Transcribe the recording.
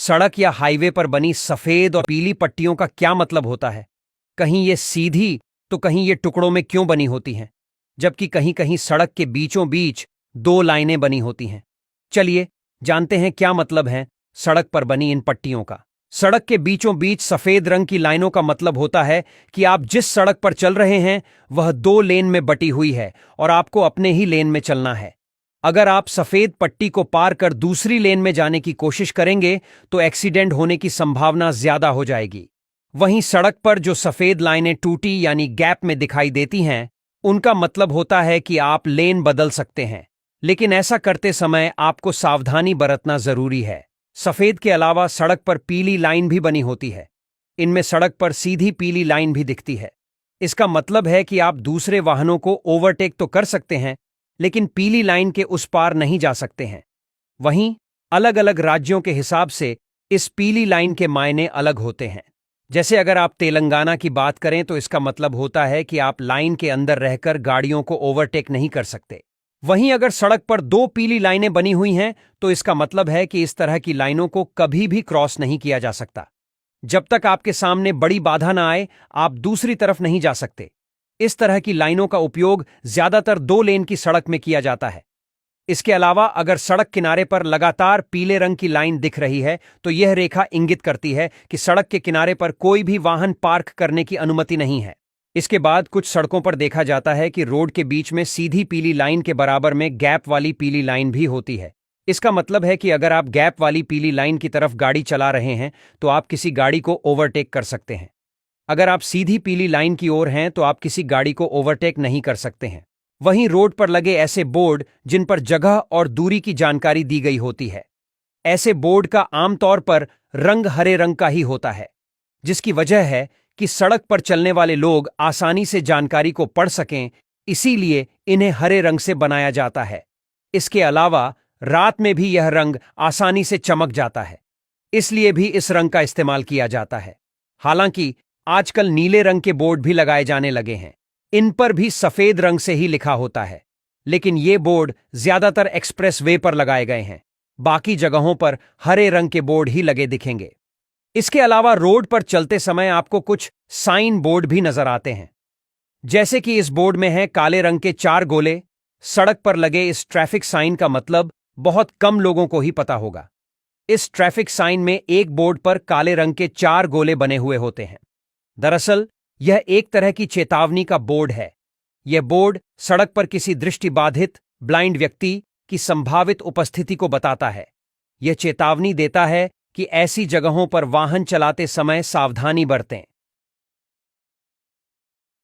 सड़क या हाईवे पर बनी सफेद और पीली पट्टियों का क्या मतलब होता है? कहीं ये सीधी तो कहीं ये टुकड़ों में क्यों बनी होती हैं, जबकि कहीं कहीं सड़क के बीचों बीच दो लाइनें बनी होती हैं? चलिए जानते हैं क्या मतलब है सड़क पर बनी इन पट्टियों का। सड़क के बीचों बीच सफेद रंग की लाइनों का मतलब होता है कि आप जिस सड़क पर चल रहे हैं वह दो लेन में बटी हुई है और आपको अपने ही लेन में चलना है। अगर आप सफेद पट्टी को पार कर दूसरी लेन में जाने की कोशिश करेंगे तो एक्सीडेंट होने की संभावना ज्यादा हो जाएगी। वहीं सड़क पर जो सफेद लाइनें टूटी यानी गैप में दिखाई देती हैं, उनका मतलब होता है कि आप लेन बदल सकते हैं, लेकिन ऐसा करते समय आपको सावधानी बरतना जरूरी है। सफेद के अलावा सड़क पर पीली लाइन भी बनी होती है। इनमें सड़क पर सीधी पीली लाइन भी दिखती है। इसका मतलब है कि आप दूसरे वाहनों को ओवरटेक तो कर सकते हैं, लेकिन पीली लाइन के उस पार नहीं जा सकते हैं। वहीं अलग अलग राज्यों के हिसाब से इस पीली लाइन के मायने अलग होते हैं। जैसे अगर आप तेलंगाना की बात करें तो इसका मतलब होता है कि आप लाइन के अंदर रहकर गाड़ियों को ओवरटेक नहीं कर सकते। वहीं अगर सड़क पर दो पीली लाइनें बनी हुई हैं तो इसका मतलब है कि इस तरह की लाइनों को कभी भी क्रॉस नहीं किया जा सकता। जब तक आपके सामने बड़ी बाधा ना आए, आप दूसरी तरफ नहीं जा सकते। इस तरह की लाइनों का उपयोग ज्यादातर दो लेन की सड़क में किया जाता है। इसके अलावा अगर सड़क किनारे पर लगातार पीले रंग की लाइन दिख रही है तो यह रेखा इंगित करती है कि सड़क के किनारे पर कोई भी वाहन पार्क करने की अनुमति नहीं है। इसके बाद कुछ सड़कों पर देखा जाता है कि रोड के बीच में सीधी पीली लाइन के बराबर में गैप वाली पीली लाइन भी होती है। इसका मतलब है कि अगर आप गैप वाली पीली लाइन की तरफ गाड़ी चला रहे हैं तो आप किसी गाड़ी को ओवरटेक कर सकते हैं। अगर आप सीधी पीली लाइन की ओर हैं तो आप किसी गाड़ी को ओवरटेक नहीं कर सकते हैं। वहीं रोड पर लगे ऐसे बोर्ड जिन पर जगह और दूरी की जानकारी दी गई होती है, ऐसे बोर्ड का आमतौर पर रंग हरे रंग का ही होता है, जिसकी वजह है कि सड़क पर चलने वाले लोग आसानी से जानकारी को पढ़ सकें, इसीलिए इन्हें हरे रंग से बनाया जाता है। इसके अलावा रात में भी यह रंग आसानी से चमक जाता है, इसलिए भी इस रंग का इस्तेमाल किया जाता है। हालांकि आजकल नीले रंग के बोर्ड भी लगाए जाने लगे हैं। इन पर भी सफेद रंग से ही लिखा होता है, लेकिन ये बोर्ड ज्यादातर एक्सप्रेस वे पर लगाए गए हैं। बाकी जगहों पर हरे रंग के बोर्ड ही लगे दिखेंगे। इसके अलावा रोड पर चलते समय आपको कुछ साइन बोर्ड भी नजर आते हैं, जैसे कि इस बोर्ड में है काले रंग के 4 गोले। सड़क पर लगे इस ट्रैफिक साइन का मतलब बहुत कम लोगों को ही पता होगा। इस ट्रैफिक साइन में एक बोर्ड पर काले रंग के 4 गोले बने हुए होते हैं। दरअसल यह एक तरह की चेतावनी का बोर्ड है। यह बोर्ड सड़क पर किसी दृष्टिबाधित ब्लाइंड व्यक्ति की संभावित उपस्थिति को बताता है। यह चेतावनी देता है कि ऐसी जगहों पर वाहन चलाते समय सावधानी बरतें।